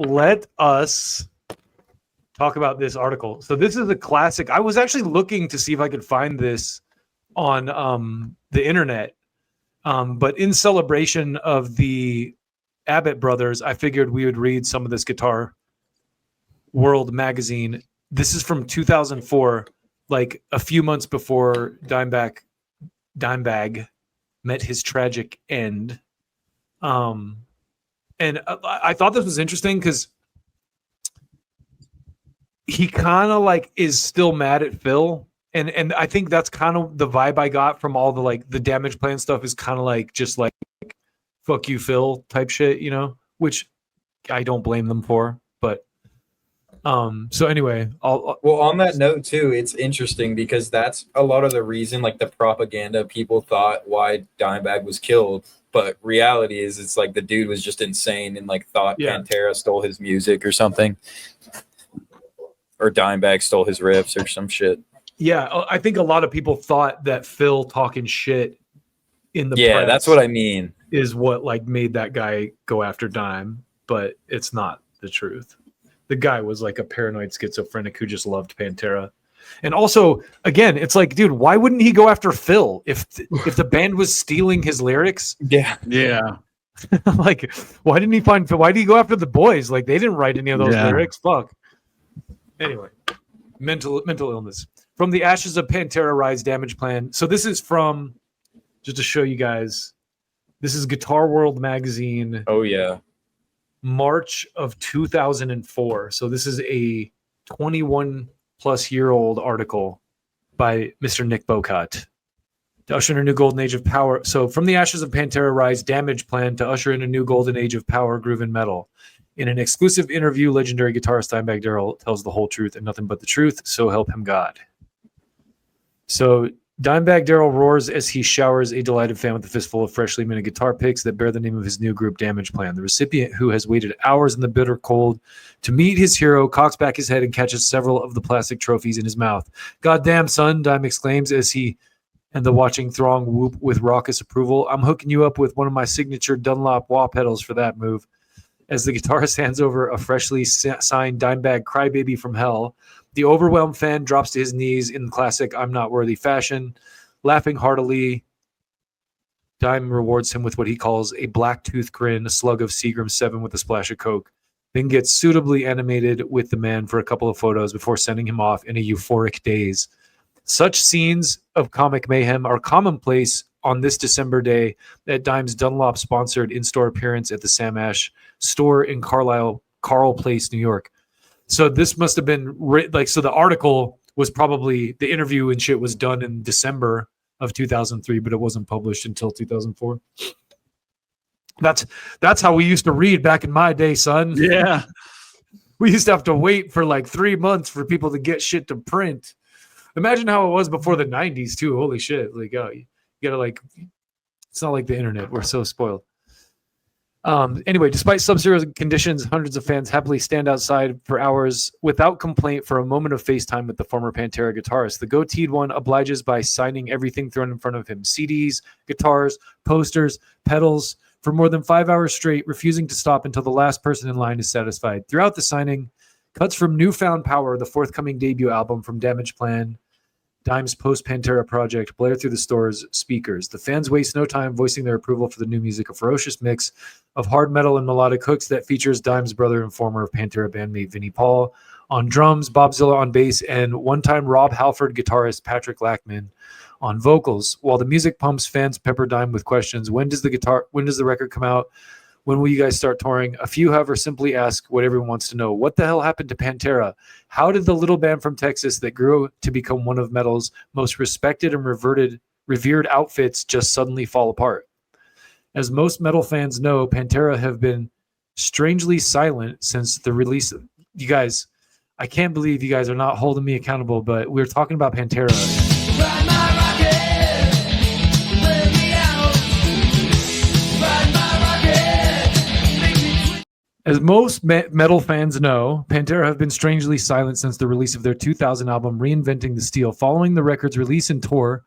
let us talk about this article. So this is a classic. I was actually looking to see if I could find this on the internet. But in celebration of the Abbott brothers, I figured we would read some of this Guitar World magazine. This is from 2004, like a few months before Dimebag met his tragic end. And I thought this was interesting because he kind of like is still mad at Phil. And I think that's kind of the vibe I got from all the like the Damageplan stuff is kind of like just like fuck you Phil type shit, you know, which I don't blame them for. But so anyway, well, on that note too, it's interesting because that's a lot of the reason, like the propaganda people thought why Dimebag was killed. But reality is it's like the dude was just insane and like thought Pantera stole his music or something. Or Dimebag stole his riffs or some shit. Yeah, I think a lot of people thought that Phil talking shit in the press that's what I mean. Is what like made that guy go after Dime, but it's not the truth. The guy was like a paranoid schizophrenic who just loved Pantera. And also, again, it's like, dude, why wouldn't he go after Phil if the band was stealing his lyrics? Yeah. Like, why didn't he find Phil? Why did he go after the boys? Like, they didn't write any of those lyrics. Fuck. Anyway, mental illness. From the ashes of Pantera rise Damageplan. So this is from, just to show you guys, this is Guitar World magazine. Oh yeah. March of 2004. So this is a 21 plus year old article by Mr. Nick Bocat. To usher in a new golden age of power. So from the ashes of Pantera rise Damageplan to usher in a new golden age of power, groove, and metal. In an exclusive interview, legendary guitarist Dimebag Darrell tells the whole truth and nothing but the truth, so help him God. So Dimebag Darrell roars as he showers a delighted fan with a fistful of freshly minted guitar picks that bear the name of his new group, Damageplan. The recipient, who has waited hours in the bitter cold to meet his hero, cocks back his head and catches several of the plastic trophies in his mouth. "Goddamn, son," Dime exclaims as he and the watching throng whoop with raucous approval. "I'm hooking you up with one of my signature Dunlop wah pedals for that move." As the guitarist hands over a freshly signed Dimebag Crybaby from Hell, the overwhelmed fan drops to his knees in classic I'm Not Worthy fashion. Laughing heartily, Dime rewards him with what he calls a black tooth grin, a slug of Seagram 7 with a splash of Coke, then gets suitably animated with the man for a couple of photos before sending him off in a euphoric daze. Such scenes of comic mayhem are commonplace on this December day at Dime's Dunlop-sponsored in-store appearance at the Sam Ash store in Carl Place, New York. So this must have been so the article was probably, the interview and shit was done in December of 2003, but it wasn't published until 2004. That's how we used to read back in my day, son. Yeah. We used to have to wait for like 3 months for people to get shit to print. Imagine how it was before the 90s too. Holy shit. Like, oh, you gotta like, it's not like the internet. We're so spoiled. Anyway, despite sub-zero conditions, hundreds of fans happily stand outside for hours without complaint for a moment of FaceTime with the former Pantera guitarist. The goateed one obliges by signing everything thrown in front of him: CDs, guitars, posters, pedals, for more than 5 hours straight, refusing to stop until the last person in line is satisfied. Throughout the signing, cuts from Newfound Power, the forthcoming debut album from Damageplan, Dime's post-Pantera project, blare through the store's speakers. The fans waste no time voicing their approval for the new music, a ferocious mix of hard metal and melodic hooks that features Dime's brother and former Pantera bandmate Vinnie Paul on drums, Bob Zilla on bass, and one-time Rob Halford guitarist Patrick Lackman on vocals. While the music pumps, fans pepper Dime with questions. When does the record come out? When will you guys start touring? A few, however, simply ask what everyone wants to know. What the hell happened to Pantera? How did the little band from Texas that grew to become one of metal's most respected and revered outfits just suddenly fall apart? As most metal fans know, Pantera have been strangely silent since the release of... You guys, I can't believe you guys are not holding me accountable, but we're talking about Pantera. Ride my rocket, let me out. Ride my rocket. As most metal fans know, Pantera have been strangely silent since the release of their 2000 album, Reinventing the Steel. Following the record's release and tour,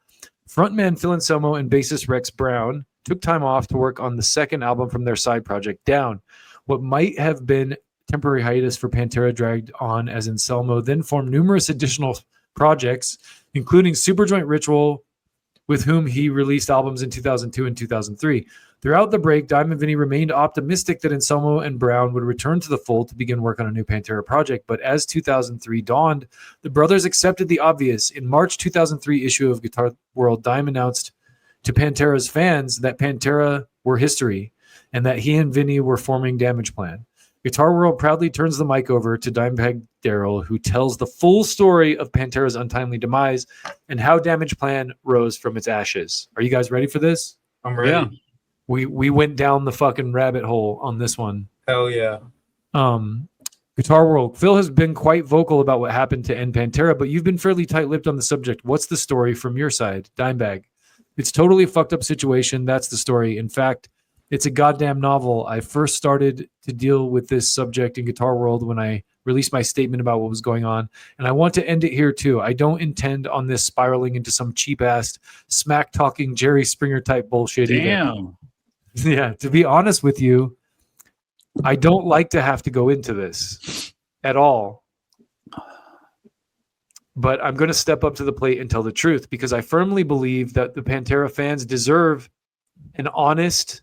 frontman Phil Anselmo and bassist Rex Brown took time off to work on the second album from their side project, Down, what might have been temporary hiatus for Pantera dragged on as Anselmo then formed numerous additional projects, including Superjoint Ritual, with whom he released albums in 2002 and 2003. Throughout the break, Dime and Vinny remained optimistic that Anselmo and Brown would return to the fold to begin work on a new Pantera project, but as 2003 dawned, the brothers accepted the obvious. In March 2003 issue of Guitar World, Dime announced to Pantera's fans that Pantera were history and that he and Vinny were forming Damageplan. Guitar World proudly turns the mic over to Dimebag Darrell, who tells the full story of Pantera's untimely demise and how Damageplan rose from its ashes. Are you guys ready for this? I'm ready. Yeah. We went down the fucking rabbit hole on this one. Hell yeah. Guitar World, Phil has been quite vocal about what happened to end Pantera, but you've been fairly tight-lipped on the subject. What's the story from your side, Dimebag? It's totally a fucked up situation. That's the story. In fact, it's a goddamn novel. I first started to deal with this subject in Guitar World when I released my statement about what was going on, and I want to end it here too. I don't intend on this spiraling into some cheap-ass, smack-talking Jerry Springer type bullshit either. Damn. Yeah, to be honest with you, I don't like to have to go into this at all. But I'm going to step up to the plate and tell the truth because I firmly believe that the Pantera fans deserve an honest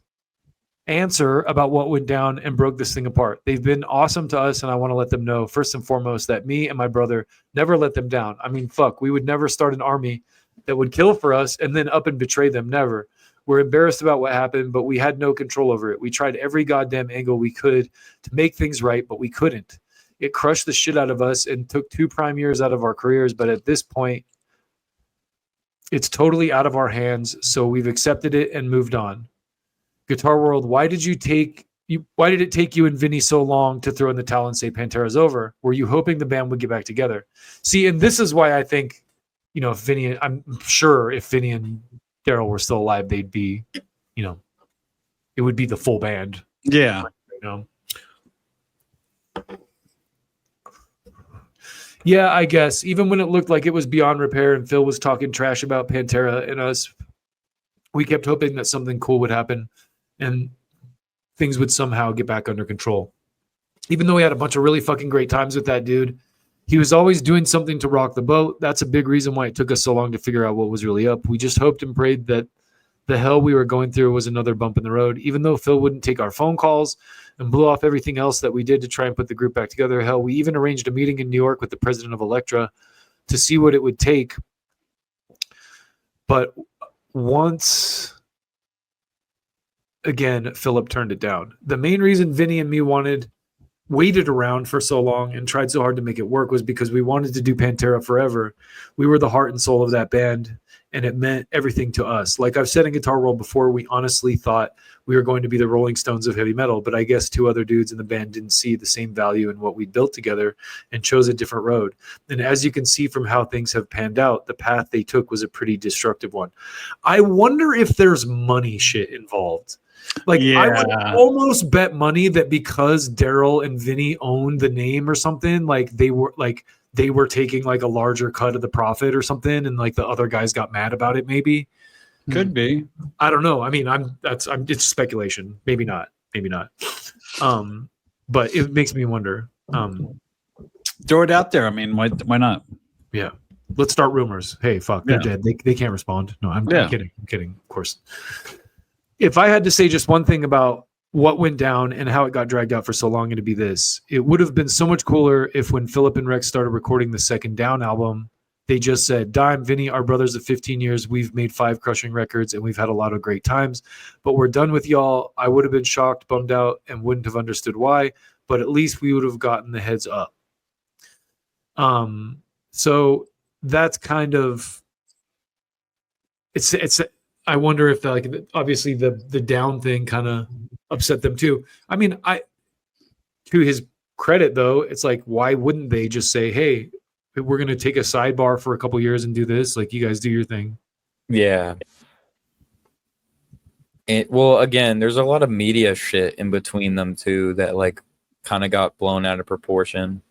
answer about what went down and broke this thing apart. They've been awesome to us, and I want to let them know, first and foremost, that me and my brother never let them down. I mean, fuck, we would never start an army that would kill for us and then up and betray them. Never. We're embarrassed about what happened, but we had no control over it. We tried every goddamn angle we could to make things right, but we couldn't. It crushed the shit out of us and took 2 prime years out of our careers, but at this point, it's totally out of our hands, so we've accepted it and moved on. Guitar World, why did it take you and Vinny so long to throw in the towel and say Pantera's over? Were you hoping the band would get back together? See, and this is why I think, if Vinny, I'm sure if Vinny and Darrell were still alive, they'd be, it would be the full band. Yeah. Yeah, I guess. Even when it looked like it was beyond repair and Phil was talking trash about Pantera and us, we kept hoping that something cool would happen and things would somehow get back under control. Even though we had a bunch of really fucking great times with that dude, he was always doing something to rock the boat. That's a big reason why it took us so long to figure out what was really up. We just hoped and prayed that the hell we were going through was another bump in the road. Even though Phil wouldn't take our phone calls and blew off everything else that we did to try and put the group back together, hell, we even arranged a meeting in New York with the president of Elektra to see what it would take. But once again, Philip turned it down. The main reason Vinny and me waited around for so long and tried so hard to make it work was because we wanted to do Pantera forever. We were the heart and soul of that band, and it meant everything to us. Like I've said in Guitar World before, we honestly thought we were going to be the Rolling Stones of heavy metal, but I guess 2 other dudes in the band didn't see the same value in what we built together and chose a different road. And as you can see from how things have panned out, the path they took was a pretty destructive one. I wonder if there's money shit involved. Like, yeah. I would almost bet money that because Darrell and Vinny owned the name or something, like they were taking like a larger cut of the profit or something, and like the other guys got mad about it. Maybe could be. I don't know. I mean, it's speculation. Maybe not. But it makes me wonder. Throw it out there. I mean, why not? Yeah. Let's start rumors. Hey, fuck, they're dead. They can't respond. No, I'm kidding. I'm kidding. Of course. If I had to say just one thing about what went down and how it got dragged out for so long, it'd be this. It would have been so much cooler if when Philip and Rex started recording the Second Down album, they just said, Dime, Vinny, our brothers of 15 years, we've made 5 crushing records and we've had a lot of great times, but we're done with y'all. I would have been shocked, bummed out, and wouldn't have understood why, but at least we would have gotten the heads up. So that's kind of, it's I wonder if obviously the down thing kind of upset them too. I mean, to his credit though, it's like, why wouldn't they just say, hey, we're going to take a sidebar for a couple years and do this. Like, you guys do your thing. Yeah. Well, again, there's a lot of media shit in between them too that like kind of got blown out of proportion.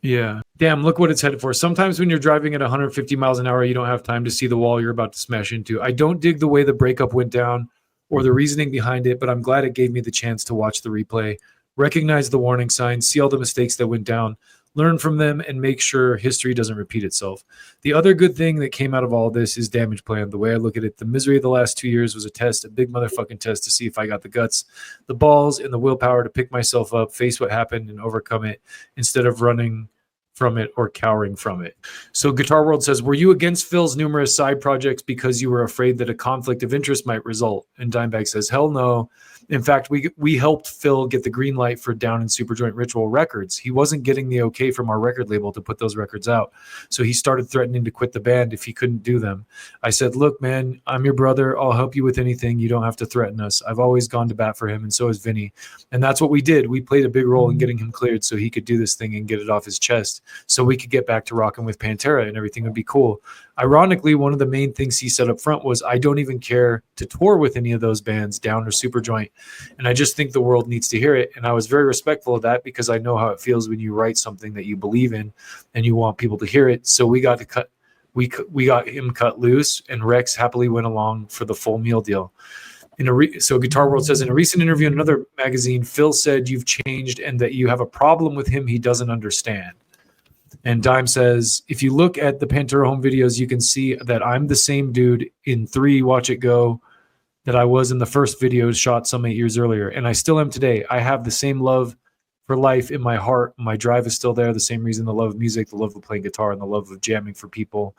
Yeah. Damn, look what it's headed for. Sometimes when you're driving at 150 miles an hour, you don't have time to see the wall you're about to smash into. I don't dig the way the breakup went down or the reasoning behind it, but I'm glad it gave me the chance to watch the replay. recognize the warning signs, see all the mistakes that went down, learn from them, and make sure history doesn't repeat itself. The other good thing that came out of all this is Damageplan. The way I look at it, the misery of the last 2 years was a test, a big motherfucking test to see if I got the guts, the balls, and the willpower to pick myself up, face what happened, and overcome it instead of running from it or cowering from it. So Guitar World says, were you against Phil's numerous side projects because you were afraid that a conflict of interest might result? And Dimebag says, hell no. In fact, we helped Phil get the green light for Down and Superjoint Ritual Records. He wasn't getting the okay from our record label to put those records out. So he started threatening to quit the band if he couldn't do them. I said, look, man, I'm your brother. I'll help you with anything. You don't have to threaten us. I've always gone to bat for him, and so has Vinny. And that's what we did. We played a big role in getting him cleared so he could do this thing and get it off his chest so we could get back to rocking with Pantera and everything would be cool. Ironically, one of the main things he said up front was, I don't even care to tour with any of those bands, Down or Superjoint. And I just think the world needs to hear it. And I was very respectful of that because I know how it feels when you write something that you believe in and you want people to hear it. So we got him cut loose, and Rex happily went along for the full meal deal. So Guitar World says, in a recent interview in another magazine, Phil said you've changed and that you have a problem with him he doesn't understand. And Dime says, if you look at the Pantera home videos, you can see that I'm the same dude in 3 Watch It Go that I was in the first video shot some 8 years earlier. And I still am today. I have the same love for life in my heart. My drive is still there. The same reason, the love of music, the love of playing guitar, and the love of jamming for people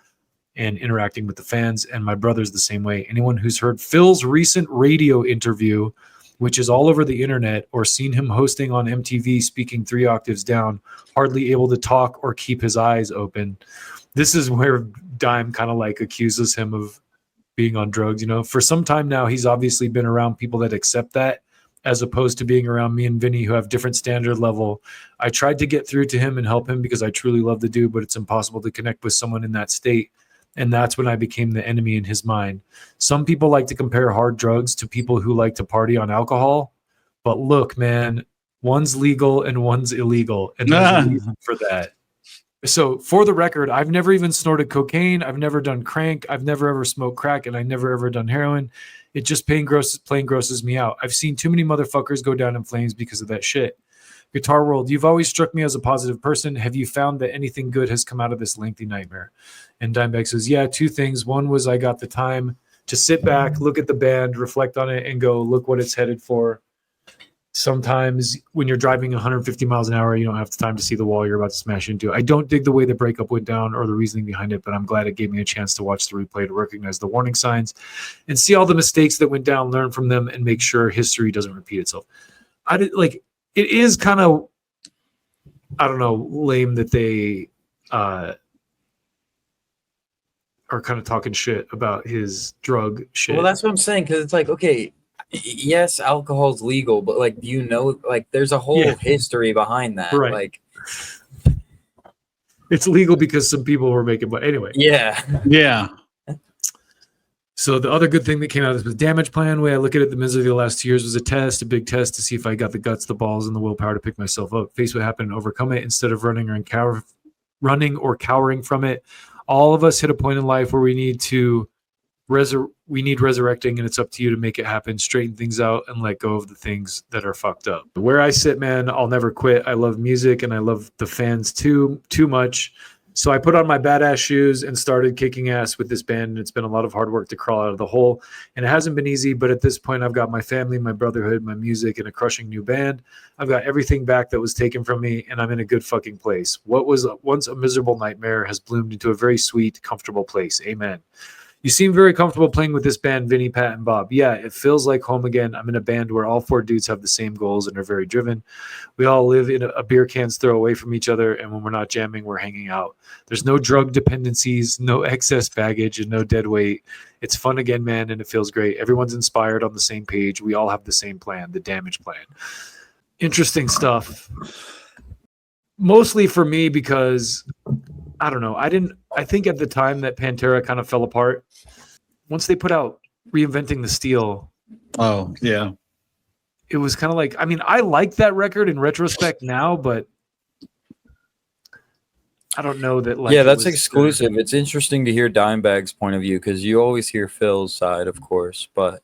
and interacting with the fans. And my brother's the same way. Anyone who's heard Phil's recent radio interview, which is all over the internet, or seen him hosting on MTV speaking 3 octaves down, hardly able to talk or keep his eyes open. This is where Dime kind of like accuses him of being on drugs. You know, for some time now, he's obviously been around people that accept that, as opposed to being around me and Vinny, who have different standard level. I tried to get through to him and help him because I truly love the dude, but it's impossible to connect with someone in that state. And that's when I became the enemy in his mind. Some people like to compare hard drugs to people who like to party on alcohol. But look, man, one's legal and one's illegal. And there's a reason for that. So for the record, I've never even snorted cocaine. I've never done crank. I've never ever smoked crack. And I never ever done heroin. It just plain grosses me out. I've seen too many motherfuckers go down in flames because of that shit. Guitar World, you've always struck me as a positive person. Have you found that anything good has come out of this lengthy nightmare? And Dimebag says, yeah, 2 things. One was I got the time to sit back, look at the band, reflect on it, and go, look what it's headed for. Sometimes when you're driving 150 miles an hour, you don't have the time to see the wall you're about to smash into. I don't dig the way the breakup went down or the reasoning behind it, but I'm glad it gave me a chance to watch the replay to recognize the warning signs and see all the mistakes that went down, learn from them, and make sure history doesn't repeat itself. It is kind of, I don't know, lame that they are kind of talking shit about his drug shit. Well, that's what I'm saying, because it's like, okay, yes, alcohol's legal, but like, you know, like there's a whole history behind that. Right. Like, it's legal because some people were making money. Anyway. Yeah. So the other good thing that came out of this was Damageplan. The way I look at it, the misery of the last 2 years was a big test to see if I got the guts, the balls, and the willpower to pick myself up, face what happened, and overcome it instead of running or cowering from it. All of us hit a point in life where we need resurrecting, and it's up to you to make it happen, straighten things out, and let go of the things that are fucked up. Where I sit, man, I'll never quit. I love music, and I love the fans too much. So I put on my badass shoes and started kicking ass with this band, and it's been a lot of hard work to crawl out of the hole, and it hasn't been easy, but at this point I've got my family, my brotherhood, my music, and a crushing new band. I've got everything back that was taken from me, and I'm in a good fucking place. What was once a miserable nightmare has bloomed into a very sweet, comfortable place. Amen. You seem very comfortable playing with this band, Vinny, Pat, and Bob. Yeah, it feels like home again. I'm in a band where all 4 dudes have the same goals and are very driven. We all live in a beer can's throw away from each other, and when we're not jamming, we're hanging out. There's no drug dependencies, no excess baggage, and no dead weight. It's fun again, man, and it feels great. Everyone's inspired on the same page. We all have the same plan, the Damageplan. Interesting stuff. Mostly for me because, I don't know, I think at the time that Pantera kind of fell apart, once they put out Reinventing the Steel. Oh, yeah. It was kind of like, I mean, I like that record in retrospect now, but I don't know that. Like, yeah, that's exclusive. It's interesting to hear Dimebag's point of view because you always hear Phil's side, of course, but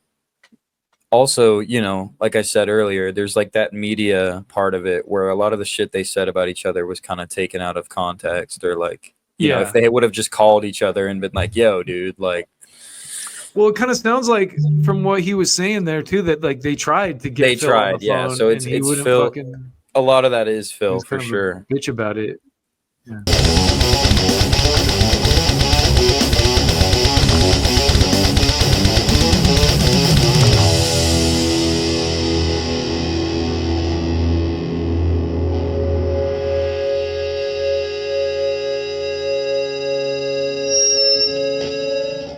Also, you know, like I said earlier, there's like that media part of it where a lot of the shit they said about each other was kind of taken out of context, or like, you know, if they would have just called each other and been like, yo, dude, like, Well, it kind of sounds like from what he was saying there too that like they tried to get they Phil on the tried, yeah. phone, So and he wouldn't Phil. fucking. A lot of that is He Phil was for kind of sure. a bitch about it. Yeah.